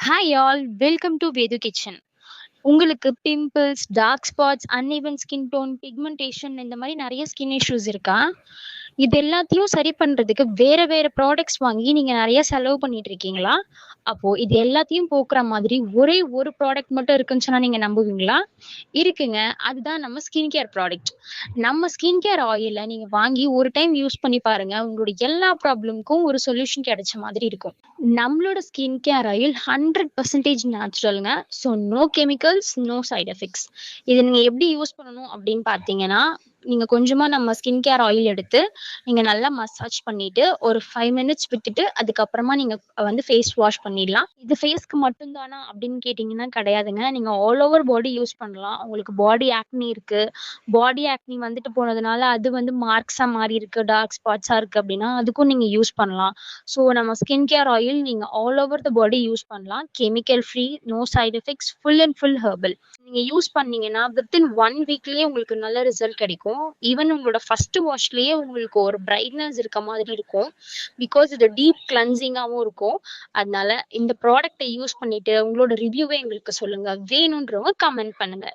Hi all, welcome to Vedhu kitchen. உங்களுக்கு pimples, dark spots, uneven skin tone, pigmentation இந்த மாதிரி நிறைய ஸ்கின் இஷ்யூஸ் இருக்கா? இது எல்லாத்தையும் சரி பண்றதுக்கு வேற வேற ப்ராடக்ட்ஸ் வாங்கி நீங்க நிறைய செலவு பண்ணிட்டு இருக்கீங்களா? அப்போ இது எல்லாத்தையும் போக்குற மாதிரி ஒரே ஒரு ப்ராடக்ட் மட்டும் இருக்குன்னு சொன்னா நீங்க நம்புவீங்களா? இருக்குங்க. அதுதான் நம்ம ஸ்கின் கேர் ப்ராடக்ட். நம்ம ஸ்கின் கேர் ஆயில நீங்க வாங்கி ஒரு டைம் யூஸ் பண்ணி பாருங்க. உங்களோட எல்லா ப்ராப்ளம்க்கும் ஒரு சொல்யூஷன் கிடைச்ச மாதிரி இருக்கும். நம்மளோட ஸ்கின் கேர் ஆயில் 100% நேச்சுரல்ங்க. So no chemicals, no side effects. இதை நீங்க எப்படி யூஸ் பண்ணணும் அப்படின்னு பார்த்தீங்கன்னா, நீங்க கொஞ்சமா நம்ம ஸ்கின் கேர் ஆயில் எடுத்து நீங்க நல்லா மசாஜ் பண்ணிட்டு ஒரு 5 மினிட்ஸ் விட்டுட்டு அதுக்கப்புறமா நீங்க வந்து ஃபேஸ் வாஷ் பண்ணிடலாம். இது ஃபேஸ்க்கு மட்டும்தானா அப்படின்னு கேட்டிங்கன்னா கிடையாதுங்க. நீங்க ஆல் ஓவர் பாடி யூஸ் பண்ணலாம். உங்களுக்கு பாடி ஆக்னி இருக்கு, பாடி ஆக்னி வந்துட்டு போனதுனால அது வந்து மார்க்ஸா மாறி இருக்கு, டார்க் ஸ்பாட்ஸா இருக்கு அப்படின்னா அதுக்கும் நீங்க யூஸ் பண்ணலாம். ஸோ நம்ம ஸ்கின் கேர் ஆயில் நீங்க all over the body use பண்ணலாம். Chemical free, no side effects, full and full herbal. நீங்க யூஸ் பண்ணீங்கன்னா வித்தின் 1 வீக்லயே உங்களுக்கு நல்ல ரிசல்ட் கிடைக்கும். ஈவன் உங்களோட ஃபர்ஸ்ட் வாஷ்லயே உங்களுக்கு ஒரு பிரைட்னஸ் இருக்க மாதிரி இருக்கும். பிகாஸ் இது டீப் கிளன்சிங்காகவும் இருக்கும். அதனால இந்த ப்ராடக்ட்டை யூஸ் பண்ணிட்டு உங்களோட ரிவ்யூவை எங்களுக்கு சொல்லுங்க. வேணுன்றவங்க கமெண்ட் பண்ணுங்க.